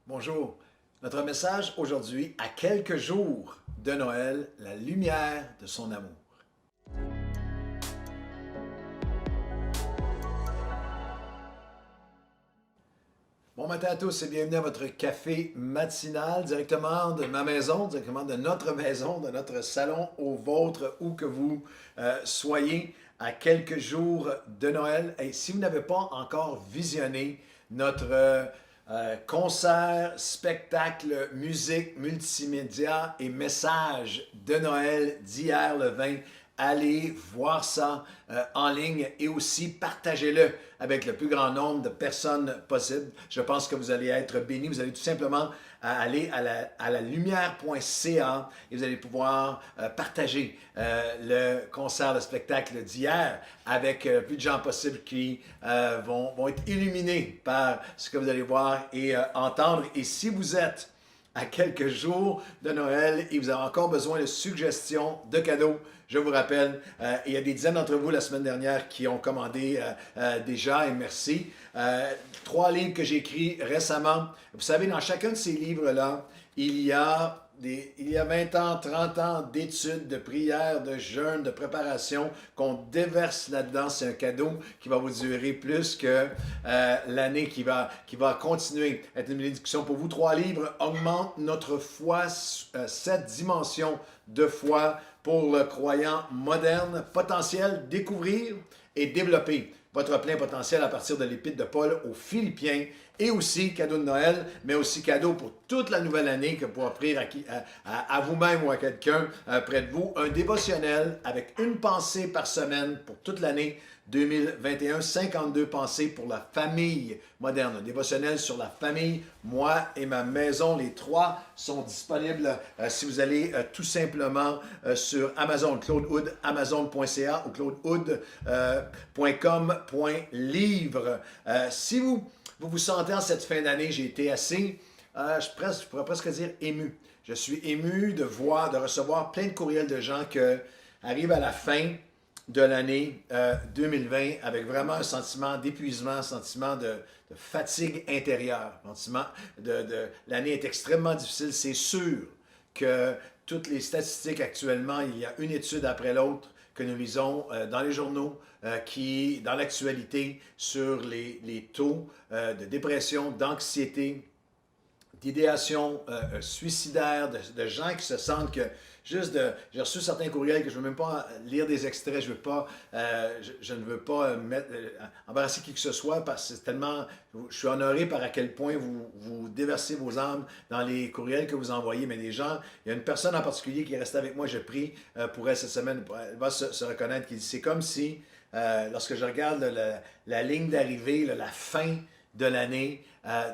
Bonjour. Notre message aujourd'hui, à quelques jours de Noël, la lumière de son amour. Bon matin à tous et bienvenue à votre café matinal directement de ma maison, directement de notre maison, de notre salon au vôtre, où que vous soyez à quelques jours de Noël. Et si vous n'avez pas encore visionné notre concert, spectacle, musique, multimédia et message de Noël d'hier le 20, allez voir ça en ligne et aussi partagez-le avec le plus grand nombre de personnes possible. Je pense que vous allez être bénis. Vous allez tout simplement aller à la lumière.ca et vous allez pouvoir partager le concert, le spectacle d'hier avec le plus de gens possible qui vont être illuminés par ce que vous allez voir et entendre. Et si vous êtes à quelques jours de Noël et vous avez encore besoin de suggestions de cadeaux, je vous rappelle, il y a des dizaines d'entre vous la semaine dernière qui ont commandé déjà et merci. 3 livres que j'ai écrits récemment. Vous savez, dans chacun de ces livres-là, il y a 20 ans, 30 ans d'études, de prières, de jeûnes, de préparation qu'on déverse là-dedans. C'est un cadeau qui va vous durer plus que l'année qui va continuer à être une bénédiction pour vous. 3 livres augmentent notre foi, 7 dimensions de foi pour le croyant moderne, potentiel, découvrir et développer votre plein potentiel à partir de l'épître de Paul aux Philippiens et aussi cadeau de Noël, mais aussi cadeau pour toute la nouvelle année que pour offrir à vous-même ou à quelqu'un près de vous, un dévotionnel avec une pensée par semaine pour toute l'année 2021, 52 pensées pour la famille moderne, un dévotionnel sur la famille, moi et ma maison. Les 3 sont disponibles si vous allez tout simplement sur Amazon, Claude Hood, amazon.ca ou claudehood.com.livre. Si vous vous sentez en cette fin d'année, j'ai été assez, je pourrais presque dire ému. Je suis ému de recevoir plein de courriels de gens qui arrivent à la fin de l'année 2020 avec vraiment un sentiment d'épuisement, un sentiment de fatigue intérieure. L'année est extrêmement difficile. C'est sûr que toutes les statistiques actuellement, il y a une étude après l'autre que nous lisons dans les journaux, dans l'actualité, sur les taux de dépression, d'anxiété, d'idéation suicidaire, de gens qui se sentent que j'ai reçu certains courriels que je ne veux même pas lire des extraits, je ne veux pas embarrasser qui que ce soit parce que c'est tellement, je suis honoré par à quel point vous déversez vos âmes dans les courriels que vous envoyez, mais des gens, il y a une personne en particulier qui est restée avec moi, je prie pour elle cette semaine, elle va se reconnaître, qui dit c'est comme si, lorsque je regarde la ligne d'arrivée, la fin de l'année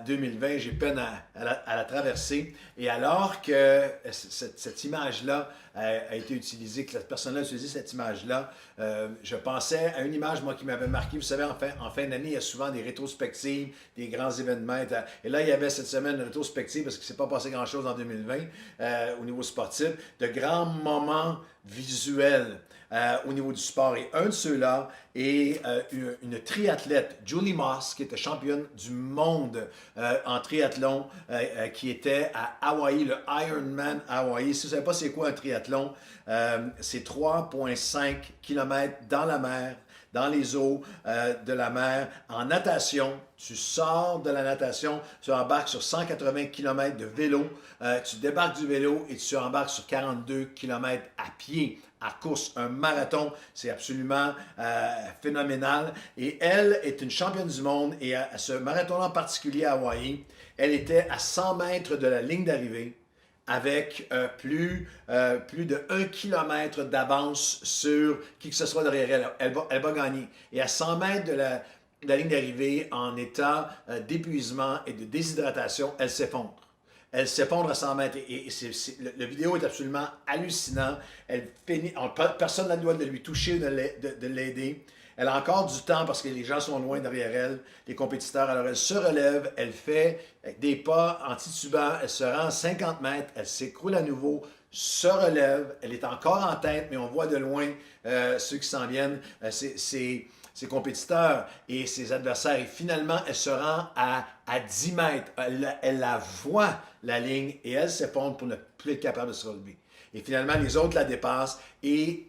2020, j'ai peine à la traverser. Et alors que cette image-là a été utilisée, que la personne-là a utilisé cette image-là, je pensais à une image, moi, qui m'avait marqué. Vous savez, en fin d'année, il y a souvent des rétrospectives, des grands événements. Et là, il y avait cette semaine une rétrospective, parce qu'il ne s'est pas passé grand-chose en 2020 au niveau sportif, de grands moments visuels au niveau du sport. Et un de ceux-là est une triathlète, Julie Moss, qui était championne du monde en triathlon, qui était à Hawaï, le Ironman Hawaï. Si vous ne savez pas c'est quoi un triathlon, c'est 3,5 km dans la mer, dans les eaux de la mer, en natation. Tu sors de la natation, tu embarques sur 180 km de vélo, tu débarques du vélo et tu embarques sur 42 km à pied, à course, un marathon. C'est absolument phénoménal. Et elle est une championne du monde et à ce marathon en particulier à Hawaï, elle était à 100 mètres de la ligne d'arrivée avec plus de 1 km d'avance sur qui que ce soit derrière elle. Elle va gagner. Et à 100 mètres de la ligne d'arrivée, en état d'épuisement et de déshydratation, elle s'effondre. Elle s'effondre à 100 mètres et le vidéo est absolument hallucinant. Personne n'a le droit de lui toucher, de l'aider. Elle a encore du temps parce que les gens sont loin derrière elle, les compétiteurs. Alors elle se relève, elle fait des pas en titubant, elle se rend à 50 mètres, elle s'écroule à nouveau, se relève, elle est encore en tête, mais on voit de loin ceux qui s'en viennent. ses compétiteurs et ses adversaires. Et finalement, elle se rend à 10 mètres. Elle la voit, la ligne, et elle s'effondre pour ne plus être capable de se relever. Et finalement, les autres la dépassent et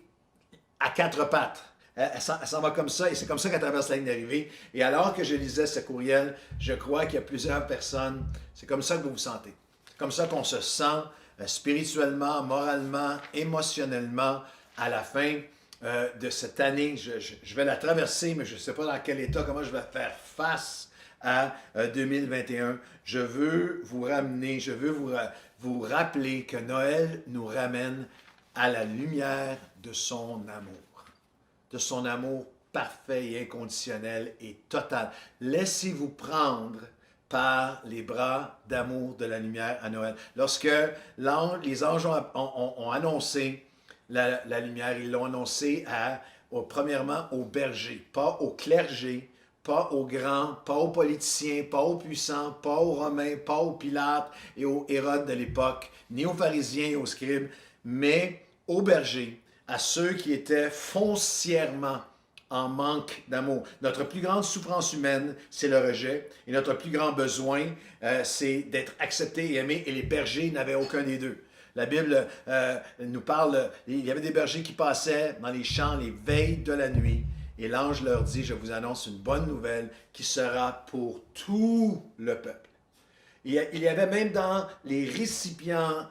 à quatre pattes. Elle s'en va comme ça et c'est comme ça qu'elle traverse la ligne d'arrivée. Et alors que je lisais ce courriel, je crois qu'il y a plusieurs personnes, c'est comme ça que vous vous sentez. C'est comme ça qu'on se sent spirituellement, moralement, émotionnellement à la fin de cette année. Je vais la traverser, mais je ne sais pas dans quel état, comment je vais faire face à 2021. Je veux vous ramener, je veux vous rappeler que Noël nous ramène à la lumière de son amour. De son amour parfait et inconditionnel et total. Laissez-vous prendre par les bras d'amour de la lumière à Noël. Lorsque les anges ont annoncé la lumière, ils l'ont annoncé premièrement aux bergers, pas au clergé, pas aux grands, pas aux politiciens, pas aux puissants, pas aux Romains, pas aux Pilates et aux Hérodes de l'époque, ni aux pharisiens et aux scribes, mais aux bergers, à ceux qui étaient foncièrement en manque d'amour. Notre plus grande souffrance humaine, c'est le rejet, et notre plus grand besoin, c'est d'être accepté et aimé, et les bergers n'avaient aucun des deux. La Bible nous parle, il y avait des bergers qui passaient dans les champs les veilles de la nuit, et l'ange leur dit, je vous annonce une bonne nouvelle qui sera pour tout le peuple. Il y avait même dans les récipiendaires,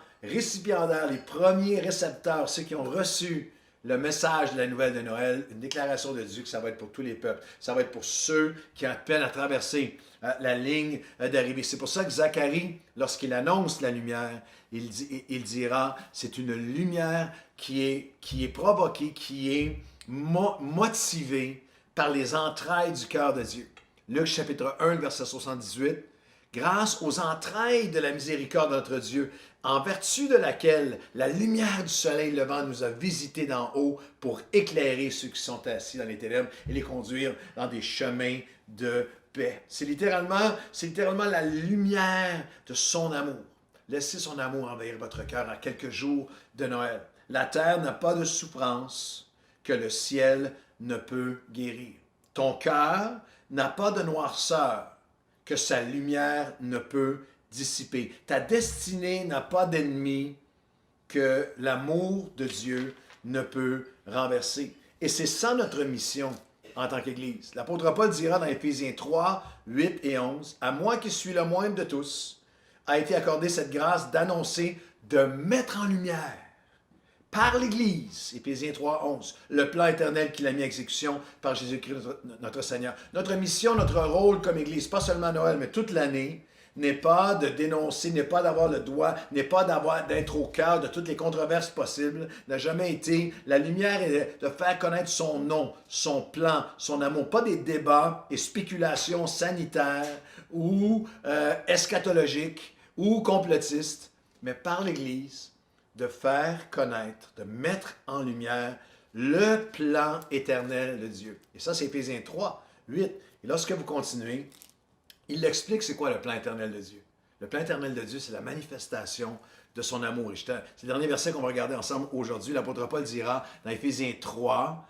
les premiers récepteurs, ceux qui ont reçu le message de la nouvelle de Noël, une déclaration de Dieu que ça va être pour tous les peuples. Ça va être pour ceux qui ont peine à traverser la ligne d'arrivée. C'est pour ça que Zacharie, lorsqu'il annonce la lumière, il dira, c'est une lumière qui est provoquée, qui est motivée par les entrailles du cœur de Dieu. Luc chapitre 1, verset 78. Grâce aux entrailles de la miséricorde de notre Dieu, en vertu de laquelle la lumière du soleil levant nous a visités d'en haut pour éclairer ceux qui sont assis dans les ténèbres et les conduire dans des chemins de paix. C'est littéralement la lumière de son amour. Laissez son amour envahir votre cœur à quelques jours de Noël. La terre n'a pas de souffrance que le ciel ne peut guérir. Ton cœur n'a pas de noirceur que sa lumière ne peut dissiper. Ta destinée n'a pas d'ennemi que l'amour de Dieu ne peut renverser. Et c'est ça notre mission en tant qu'Église. L'apôtre Paul dira dans Éphésiens 3, 8 et 11, « À moi qui suis le moindre de tous, a été accordée cette grâce d'annoncer, de mettre en lumière par l'Église, Éphésiens 3, 11, le plan éternel qu'il a mis à exécution par Jésus-Christ notre Seigneur. » Notre mission, notre rôle comme Église, pas seulement à Noël, mais toute l'année, n'est pas de dénoncer, n'est pas d'avoir le doigt, n'est pas d'être au cœur de toutes les controverses possibles, n'a jamais été. La lumière est de faire connaître son nom, son plan, son amour. Pas des débats et spéculations sanitaires ou eschatologiques ou complotistes, mais par l'Église, de faire connaître, de mettre en lumière le plan éternel de Dieu. Et ça, c'est Éphésiens 3, 8. Et lorsque vous continuez, il explique c'est quoi le plan éternel de Dieu. Le plan éternel de Dieu, c'est la manifestation de son amour. Et c'est le dernier verset qu'on va regarder ensemble aujourd'hui. L'apôtre Paul dira dans Éphésiens 3,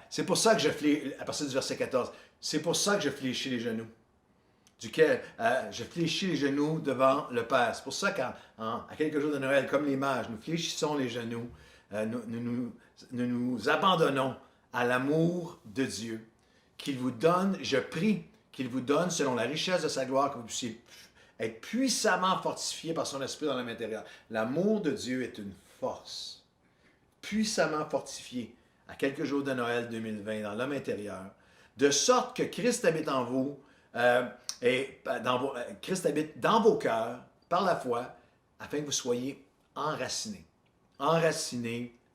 c'est pour ça que à partir du verset 14, c'est pour ça que je fléchis les genoux. Duquel je fléchis les genoux devant le Père. C'est pour ça qu'à quelques jours de Noël, comme les mages, nous fléchissons les genoux, nous abandonnons à l'amour de Dieu, qu'il vous donne, je prie, qu'il vous donne, selon la richesse de sa gloire, que vous puissiez être puissamment fortifiés par son esprit dans l'âme intérieure. L'amour de Dieu est une force, puissamment fortifiée à quelques jours de Noël 2020 dans l'homme intérieur, de sorte que Christ habite en vous, Christ habite dans vos cœurs par la foi, afin que vous soyez enracinés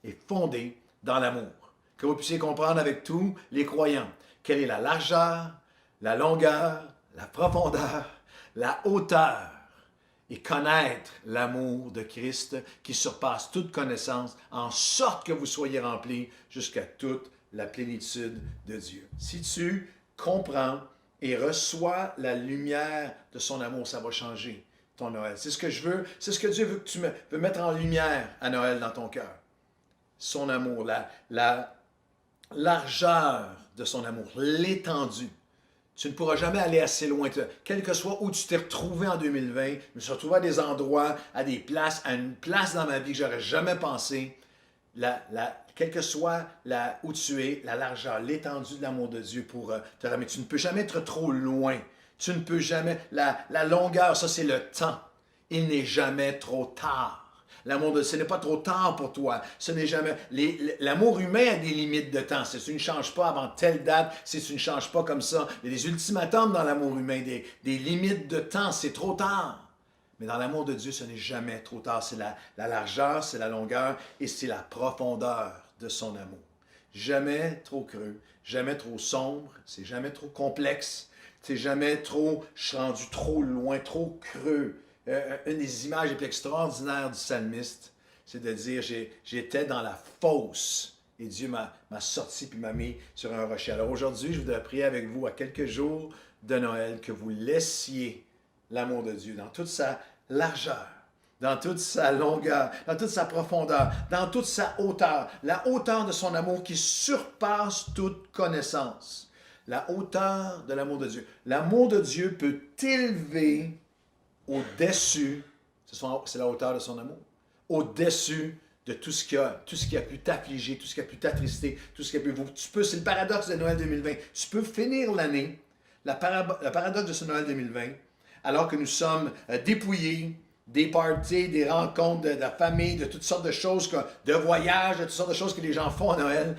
et fondés dans l'amour. Que vous puissiez comprendre avec tous les croyants quelle est la largeur, la longueur, la profondeur, la hauteur, et connaître l'amour de Christ qui surpasse toute connaissance, en sorte que vous soyez remplis jusqu'à toute la plénitude de Dieu. Si tu comprends et reçois la lumière de son amour, ça va changer ton Noël. C'est ce que je veux, c'est ce que Dieu veut que tu veux mettre en lumière à Noël dans ton cœur. Son amour, la largeur de son amour, l'étendue. Tu ne pourras jamais aller assez loin. Quel que soit où tu t'es retrouvé en 2020, je me suis retrouvé à des endroits, à des places, à une place dans ma vie que j'aurais jamais pensé. Quel que soit où tu es, la largeur, l'étendue de l'amour de Dieu pour te ramener. Tu ne peux jamais être trop loin. Tu ne peux jamais... La longueur, ça c'est le temps. Il n'est jamais trop tard. L'amour de Dieu, ce n'est pas trop tard pour toi. Ce n'est jamais... L'amour humain a des limites de temps. Si tu ne changes pas avant telle date, si tu ne changes pas comme ça, il y a des ultimatums dans l'amour humain, des limites de temps. C'est trop tard. Mais dans l'amour de Dieu, ce n'est jamais trop tard. C'est la largeur, c'est la longueur et c'est la profondeur de son amour. Jamais trop creux, jamais trop sombre, c'est jamais trop complexe, c'est jamais trop, je suis rendu trop loin, trop creux. Une des images les plus extraordinaires du psalmiste, c'est de dire, j'étais dans la fosse et Dieu m'a sorti puis m'a mis sur un rocher. Alors aujourd'hui, je voudrais prier avec vous à quelques jours de Noël que vous laissiez l'amour de Dieu dans toute sa largeur, dans toute sa longueur, dans toute sa profondeur, dans toute sa hauteur, la hauteur de son amour qui surpasse toute connaissance, la hauteur de l'amour de Dieu. L'amour de Dieu peut t'élever au-dessus, c'est la hauteur de son amour, au-dessus de tout ce qui a pu t'affliger, tout ce qui a pu t'attrister, tout ce qui a pu... c'est le paradoxe de Noël 2020. Tu peux finir l'année, le paradoxe de ce Noël 2020, alors que nous sommes dépouillés des parties, des rencontres de la famille, de toutes sortes de choses, de voyages, de toutes sortes de choses que les gens font à Noël,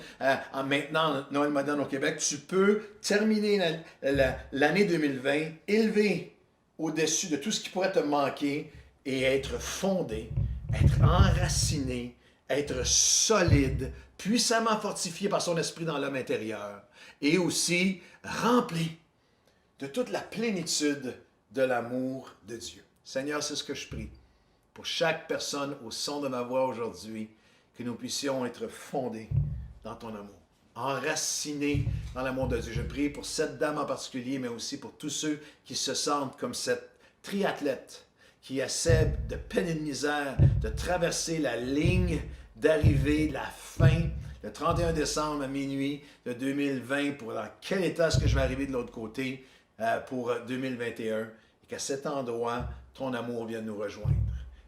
maintenant, Noël moderne au Québec, tu peux terminer l'année 2020 élevé au-dessus de tout ce qui pourrait te manquer et être fondé, être enraciné, être solide, puissamment fortifié par son esprit dans l'homme intérieur et aussi rempli de toute la plénitude de l'amour de Dieu. Seigneur, c'est ce que je prie pour chaque personne au son de ma voix aujourd'hui, que nous puissions être fondés dans ton amour, enracinés dans l'amour de Dieu. Je prie pour cette dame en particulier, mais aussi pour tous ceux qui se sentent comme cette triathlète qui essaie de peine et de misère de traverser la ligne d'arrivée, la fin, le 31 décembre à minuit de 2020, pour dans quel état est-ce que je vais arriver de l'autre côté pour 2021, et qu'à cet endroit, ton amour vienne nous rejoindre,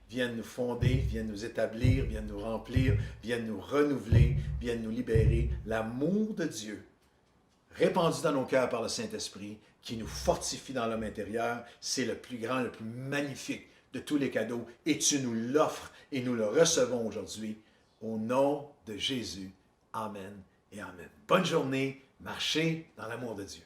vienne nous fonder, vienne nous établir, vienne nous remplir, vienne nous renouveler, vienne nous libérer. L'amour de Dieu, répandu dans nos cœurs par le Saint-Esprit, qui nous fortifie dans l'homme intérieur, c'est le plus grand, le plus magnifique de tous les cadeaux, et tu nous l'offres, et nous le recevons aujourd'hui, au nom de Jésus. Amen et Amen. Bonne journée, marchez dans l'amour de Dieu.